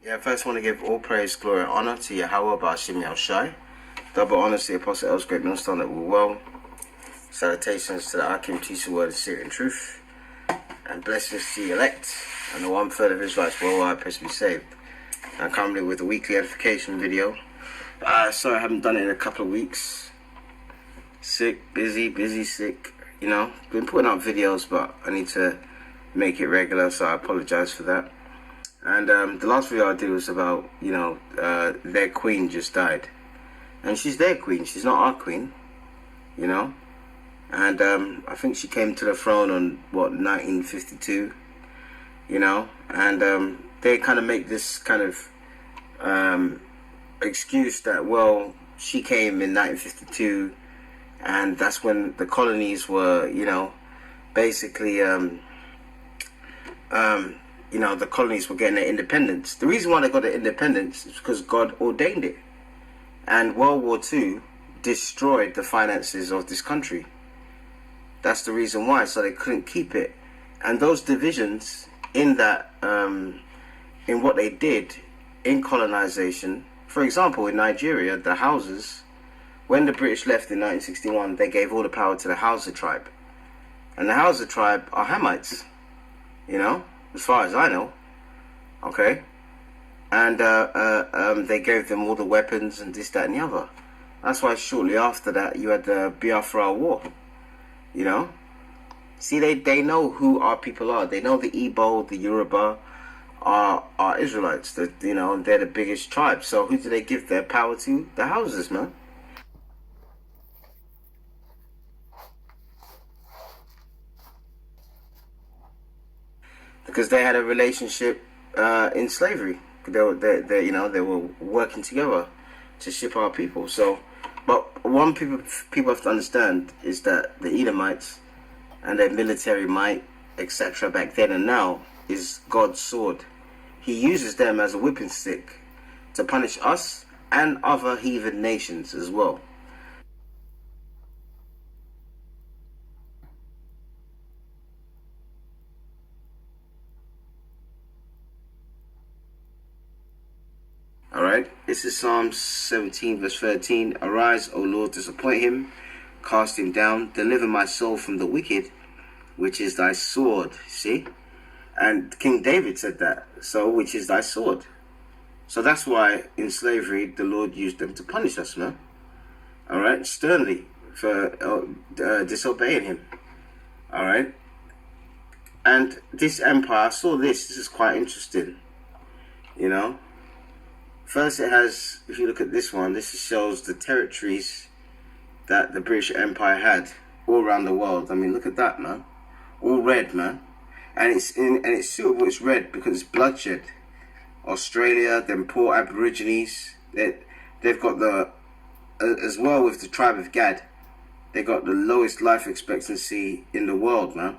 Yeah, first I want to give all praise, glory, and honor to Yahweh Ba'ashim Yahushai. Double honor to the Apostle Els, great minister that will well. Salutations to the Akim, teacher word of spirit and truth. And blessings to the elect and the 1/3 of Israelites worldwide press to be saved. I'm currently with a weekly edification video. Sorry I haven't done it in a couple of weeks. Sick, busy, sick. You know, been putting out videos, but I need to make it regular, so I apologize for that. And the last video I did was about, their queen just died. And she's their queen, she's not our queen, you know. And I think she came to the throne on, 1952, you know. And they kind of make this kind of excuse that, well, she came in 1952, and that's when the colonies were, basically, the colonies were getting their independence. The reason why they got their independence is because God ordained it. And World War II destroyed the finances of this country. That's the reason why, so they couldn't keep it. And those divisions in that, in what they did in colonization, for example, in Nigeria, the Hausas, when the British left in 1961, they gave all the power to the Hausa tribe. And the Hausa tribe are Hamites, as far as I know, okay? And they gave them all the weapons and this, that, and the other. That's why shortly after that, you had the Biafra War, See, they know who our people are. They know the Igbo, the Yoruba are Israelites, and they're the biggest tribe. So who do they give their power to? The Hausas, man. Because they had a relationship in slavery. They were working together to ship our people. So, but one people have to understand is that the Edomites and their military might, etc., back then and now, is God's sword. He uses them as a whipping stick to punish us and other heathen nations as well. Alright, this is Psalm 17 verse 13. Arise, O Lord, disappoint him, cast him down, deliver my soul from the wicked, which is thy sword. See? And King David said that, so which is thy sword. So that's why in slavery the Lord used them to punish us, man. Alright, sternly for disobeying him. Alright. And this empire, I saw this is quite interesting, First it has, if you look at this one, this shows the territories that the British Empire had all around the world. I mean, look at that, man. All red, man. And it's suitable, it's red because it's bloodshed. Australia, them poor Aborigines, they've got the, as well with the tribe of Gad, they got the lowest life expectancy in the world, man.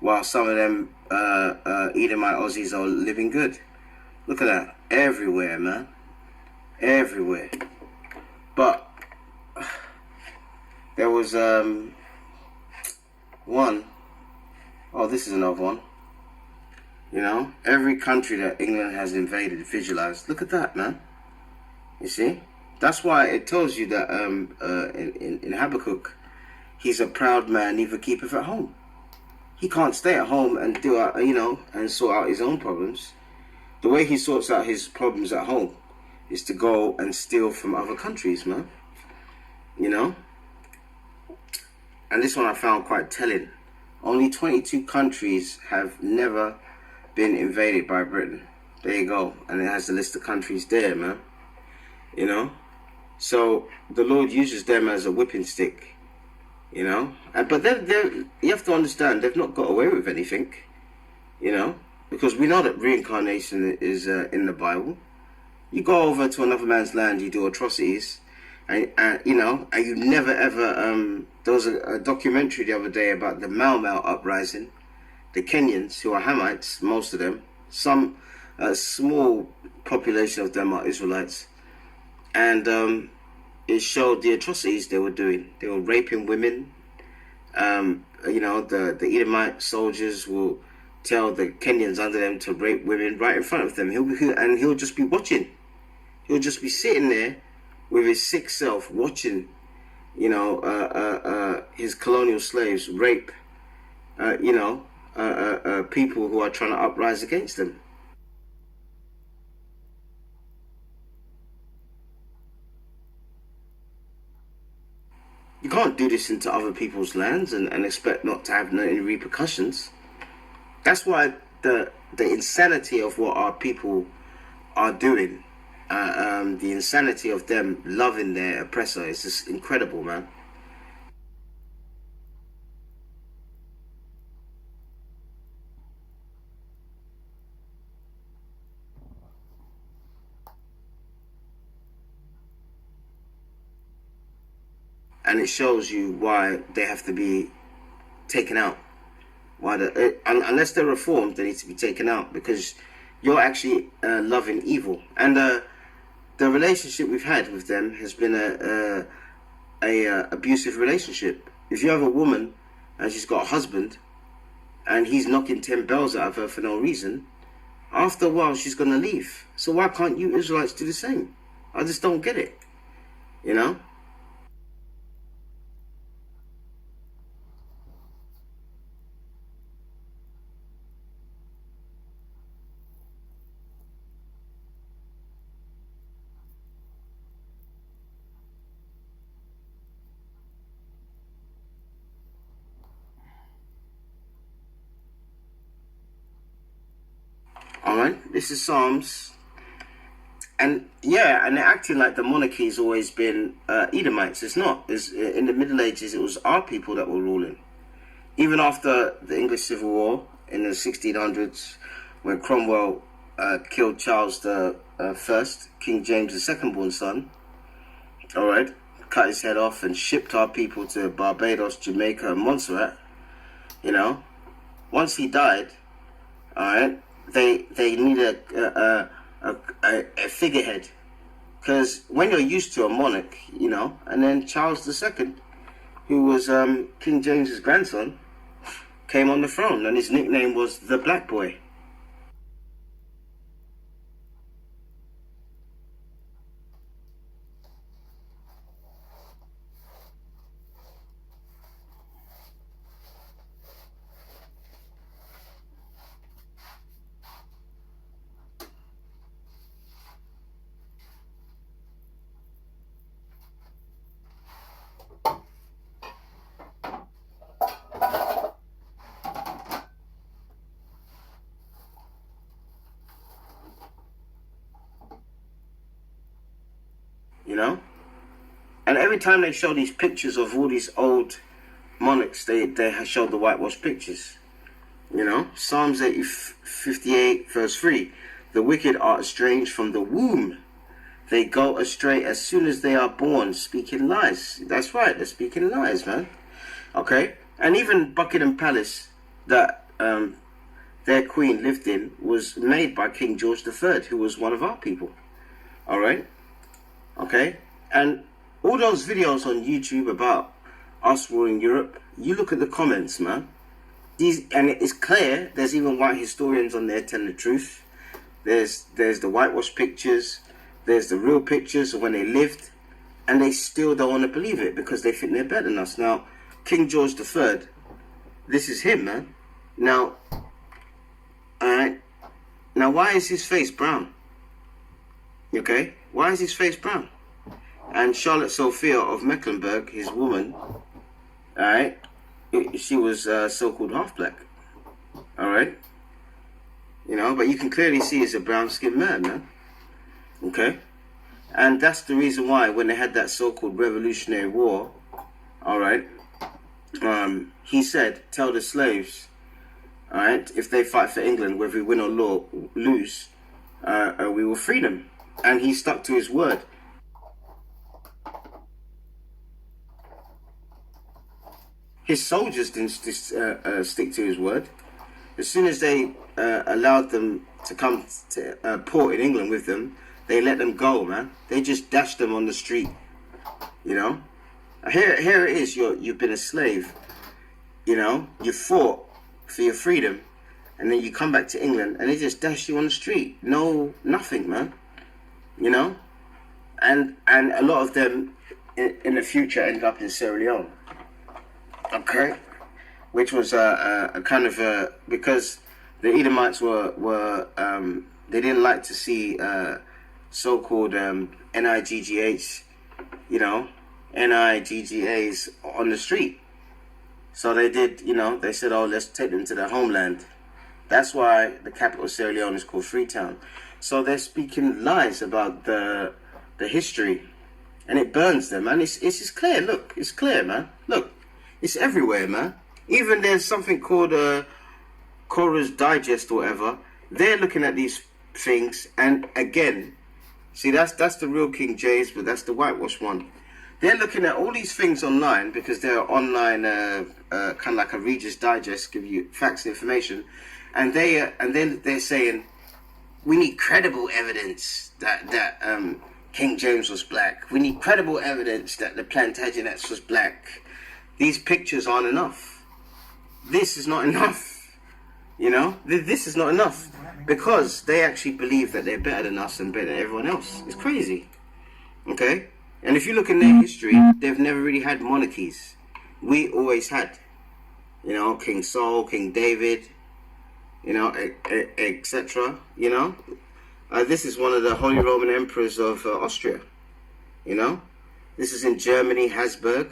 While some of them Edomite Aussies are living good. Look at that. Everywhere, man. Everywhere. But there was one. Oh, this is another one. Every country that England has invaded, visualized. Look at that, man. You see? That's why it tells you that in Habakkuk, he's a proud man, neither keepeth at home. He can't stay at home and do and sort out his own problems. The way he sorts out his problems at home is to go and steal from other countries, man. And this one I found quite telling. Only 22 countries have never been invaded by Britain. There you go. And it has the list of countries there, man. So the Lord uses them as a whipping stick, But you have to understand, they've not got away with anything, Because we know that reincarnation is in the Bible. You go over to another man's land, you do atrocities, and you never ever. There was a documentary the other day about the Mau Mau uprising, the Kenyans who are Hamites, most of them. Some small population of them are Israelites, and it showed the atrocities they were doing. They were raping women. The Edomite soldiers will tell the Kenyans under them to rape women right in front of them. He'll just be watching. He'll just be sitting there with his sick self watching, his colonial slaves rape, people who are trying to uprise against them. You can't do this into other people's lands and expect not to have any repercussions. That's why the insanity of what our people are doing, the insanity of them loving their oppressor is just incredible, man. And it shows you why they have to be taken out. Unless they're reformed, they need to be taken out, because you're actually loving evil. And the relationship we've had with them has been a abusive relationship. If you have a woman and she's got a husband and he's knocking 10 bells out of her for no reason, after a while she's gonna leave. So why can't you Israelites do the same? I just don't get it, you know. All right, this is Psalms, and yeah, and they're acting like the monarchy's always been Edomites. It's not. In the Middle Ages, it was our people that were ruling. Even after the English Civil War in the 1600s, when Cromwell killed Charles the First, King James the second-born son, all right, cut his head off and shipped our people to Barbados, Jamaica, and Montserrat. Once he died, all right, they need a figurehead, because when you're used to a monarch, and then Charles II, who was King James's grandson, came on the throne, and his nickname was the Black Boy. And every time they show these pictures of all these old monarchs, they show the whitewashed pictures. Psalms 58 verse 3, the wicked are estranged from the womb. They go astray as soon as they are born, speaking lies. That's right, they're speaking lies, man. Okay? And even Buckingham Palace, that their queen lived in, was made by King George III, who was one of our people. All right? Okay? And all those videos on YouTube about us ruling Europe, you look at the comments, man. And it's clear, there's even white historians on there telling the truth. There's the whitewashed pictures, there's the real pictures of when they lived, and they still don't want to believe it because they think they're better than us. Now, King George III, this is him, man. Now, alright, now why is his face brown? Okay, why is his face brown? And Charlotte Sophia of Mecklenburg, his woman, alright, she was so-called half-black, alright? But you can clearly see he's a brown-skinned man, man, okay? And that's the reason why when they had that so-called Revolutionary War, alright, he said, tell the slaves, alright, if they fight for England, whether we win or lose, we will free them. And he stuck to his word. His soldiers didn't stick to his word. As soon as they allowed them to come to port in England with them, they let them go, man. They just dashed them on the street, Here it is, you've been a slave, you fought for your freedom, and then you come back to England and they just dash you on the street. No, nothing, man. You know, and a lot of them in the future end up in Sierra Leone. Okay, which was a kind of because the Edomites were they didn't like to see so-called NIGGAs, you know, NIGGAs on the street. So they did, you know, they said, oh, let's take them to their homeland. That's why the capital of Sierra Leone is called Freetown. So they're speaking lies about the history, and it burns them, man. It's just clear. Look, it's clear, man. Look, it's everywhere, man. Even there's something called Korah's Digest or whatever. They're looking at these things, and again, see, that's the real King James, but that's the whitewash one. They're looking at all these things online because they're online, kind of like a Reader's Digest, give you facts and information, and then they're saying we need credible evidence that King James was black. We need credible evidence that the Plantagenets was black. These pictures aren't enough. This is not enough. You know, this is not enough because they actually believe that they're better than us and better than everyone else. It's crazy. Okay. And if you look in their history, they've never really had monarchies. We always had, you know, King Saul, King David, you know, etc. You know, this is one of the Holy Roman Emperors of Austria. You know, this is in Germany, Habsburg.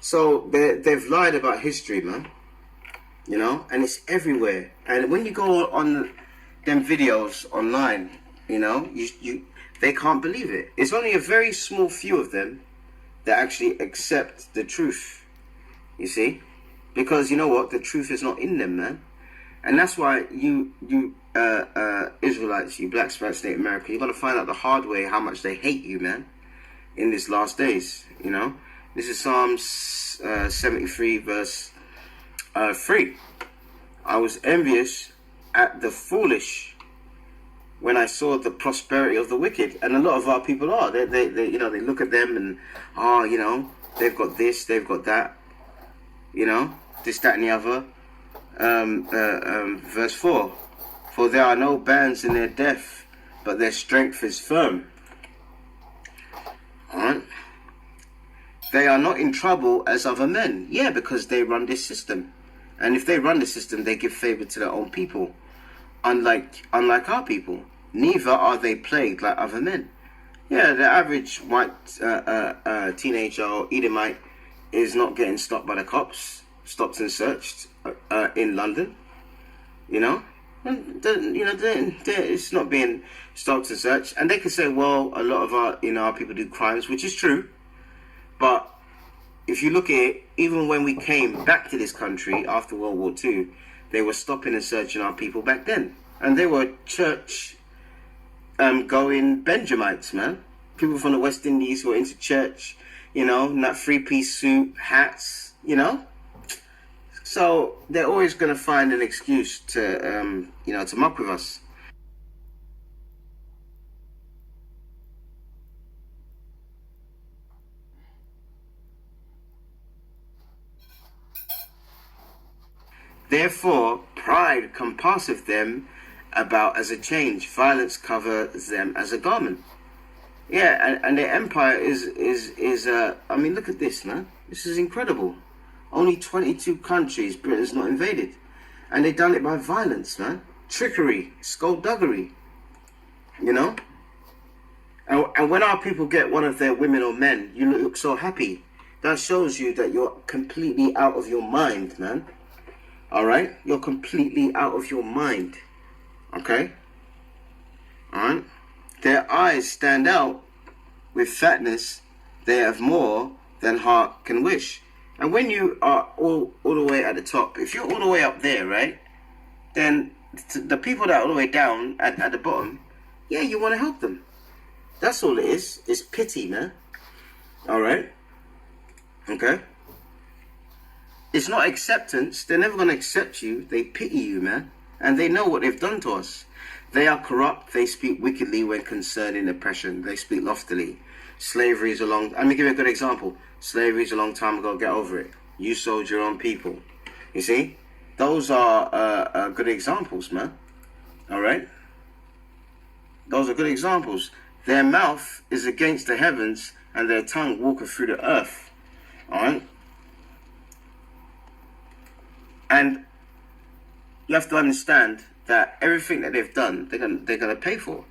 So they've lied about history, man. You know, and it's everywhere. And when you go on them videos online, you know, they can't believe it. It's only a very small few of them that actually accept the truth, you see? Because you know what? The truth is not in them, man. And that's why you Israelites, you blacks throughout State America, you're going to find out the hard way how much they hate you, man, in these last days, you know? This is Psalms 73 verse 3. I was envious at the foolish when I saw the prosperity of the wicked, and a lot of our people are. They you know, they look at them and you know, they've got this, they've got that, you know, this, that, and the other. Verse 4: for there are no bands in their death, but their strength is firm. Alright. They are not in trouble as other men. Yeah, because they run this system, and if they run the system, they give favor to their own people. Unlike our people, neither are they plagued like other men. Yeah, the average white teenager or Edomite is not getting stopped by the cops, stopped and searched in London. You know, and it's not being stopped and searched. And they can say, well, a lot of our people do crimes, which is true. But if you look at it, even when we came back to this country after World War II, they were stopping and searching our people back then. And they were church going Benjamites, man. People from the West Indies who were into church, you know, in that three-piece suit, hats, you know. So they're always going to find an excuse to, you know, to muck with us. Therefore, pride compasseth them about as a change. Violence covers them as a garment. Yeah, and their empire is I mean, look at this, man. This is incredible. Only 22 countries Britain's not invaded. And they done it by violence, man. Trickery, skullduggery. You know? And when our people get one of their women or men, you look so happy. That shows you that you're completely out of your mind, man. Alright? You're completely out of your mind. Okay? Alright? Their eyes stand out with fatness. They have more than heart can wish. And when you are all the way at the top, if you're all the way up there, right? Then the people that are all the way down at the bottom, yeah, you want to help them. That's all it is. It's pity, man. Alright? Okay? It's not acceptance. They're never going to accept you. They pity you, man. And they know what they've done to us. They are corrupt. They speak wickedly when concerning oppression. They speak loftily. Slavery is a long... Let me give you a good example. Slavery is a long time ago. Get over it. You sold your own people. You see? those are good examples, man. All right? Those are good examples. Their mouth is against the heavens, and their tongue walketh through the earth. All right? And you have to understand that everything that they've done, they're gonna pay for.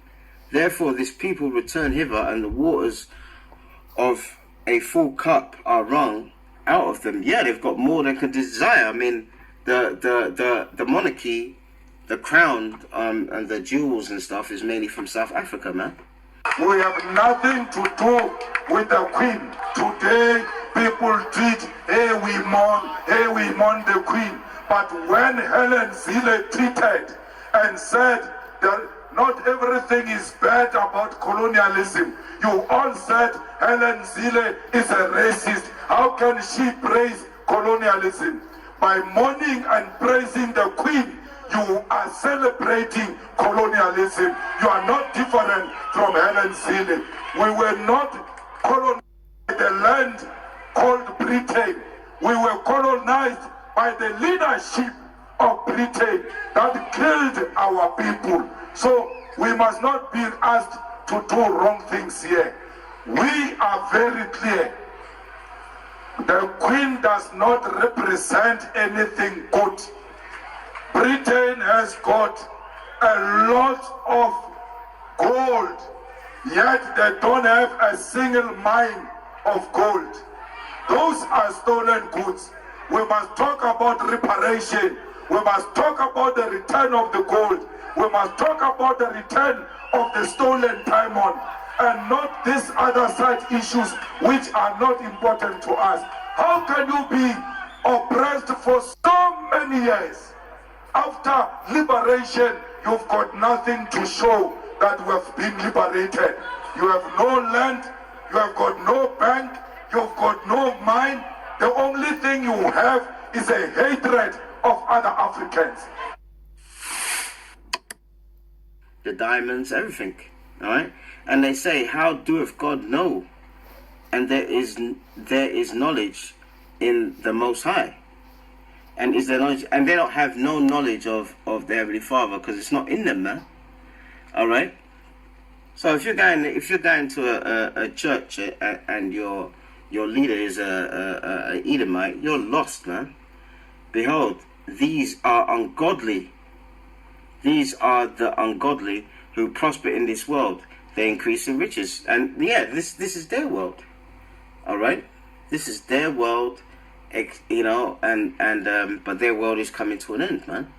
Therefore, this people return hither, and the waters of a full cup are wrung out of them. Yeah, they've got more than could desire. I mean, the monarchy, the crown, and the jewels and stuff is mainly from South Africa, man. We have nothing to do with the Queen. Today, people treat, hey, we mourn the Queen. But when Helen Zille tweeted and said that not everything is bad about colonialism, you all said Helen Zille is a racist. How can she praise colonialism? By mourning and praising the Queen, you are celebrating colonialism. You are not different from Helen Zille. We were not colonized by the land called Britain. We were colonized by the leadership of Britain that killed our people. So we must not be asked to do wrong things here. We are very clear. The Queen does not represent anything good. Britain has got a lot of gold, yet they don't have a single mine of gold. Those are stolen goods. We must talk about reparation. We must talk about the return of the gold. We must talk about the return of the stolen diamond, and not these other side issues which are not important to us. How can you be oppressed for so many years? After liberation, you've got nothing to show that we have been liberated. You have no land, you have got no bank, you've got no mine. The only thing you have is a hatred of other Africans. The diamonds, everything. All right? And they say, how doeth God know? And there is knowledge in the Most High. And is there knowledge? And they don't have no knowledge of the Heavenly Father because it's not in them, man. All right? So if you're going to a church and your leader is a Edomite, you're lost, man. Behold, these are ungodly. These are the ungodly who prosper in this world. They increase in riches. And yeah, this is their world. All right? This is their world, you know, and but their world is coming to an end, man.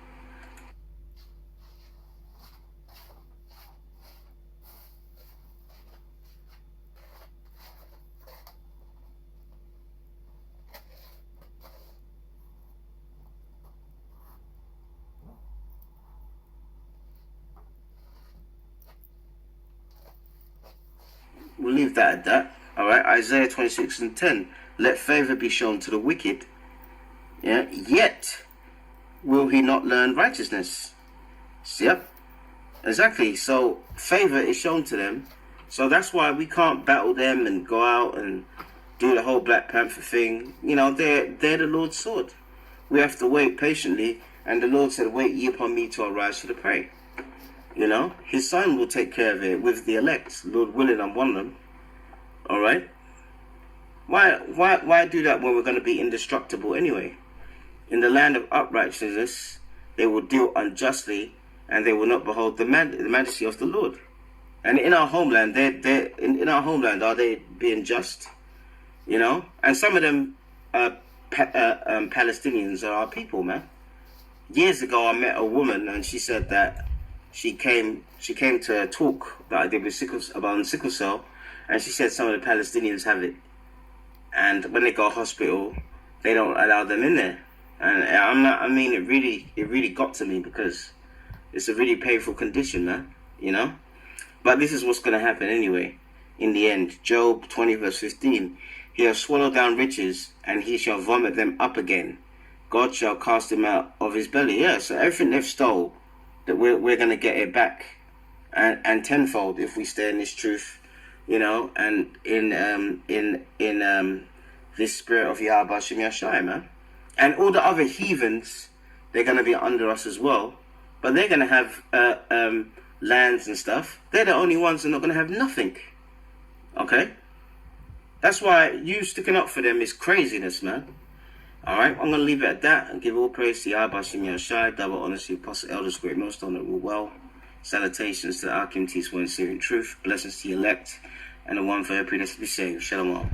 We'll leave that at that. All right, Isaiah 26:10. Let favor be shown to the wicked. Yeah, yet will he not learn righteousness? Yep, exactly. So favor is shown to them. So that's why we can't battle them and go out and do the whole Black Panther thing. You know, they're the Lord's sword. We have to wait patiently. And the Lord said, "Wait ye upon me to arise to the prey." You know, his son will take care of it with the elect. Lord willing, I'm one of them. All right. Why do that when we're going to be indestructible anyway? In the land of uprightness, they will deal unjustly, and they will not behold the majesty of the Lord. And in our homeland, in our homeland, are they being just? You know, and some of them Palestinians are our people, man. Years ago, I met a woman, and she said that she came to a talk that I did with sickle cell, and she said some of the Palestinians have it, and when they go to hospital, they don't allow them in there. And it really got to me because it's a really painful condition, man. You know, but this is what's going to happen anyway. In the end, Job 20:15, he has swallowed down riches, and he shall vomit them up again. God shall cast him out of his belly. Yeah, so everything they've stole, that we're going to get it back, and tenfold if we stay in this truth, you know, and in this spirit of Yahweh Shem Yashai, man. And all the other heathens, they're going to be under us as well. But they're going to have lands and stuff. They're the only ones that are not going to have nothing. Okay? That's why you sticking up for them is craziness, man. Alright, I'm going to leave it at that and give all praise to Yahweh Shem Yahushai, double honor to Apostle Elders, great most honorable well. Salutations to the Akim Teach One Syrian Truth. Blessings to the elect and the one for every predestined to be saved. Shalom.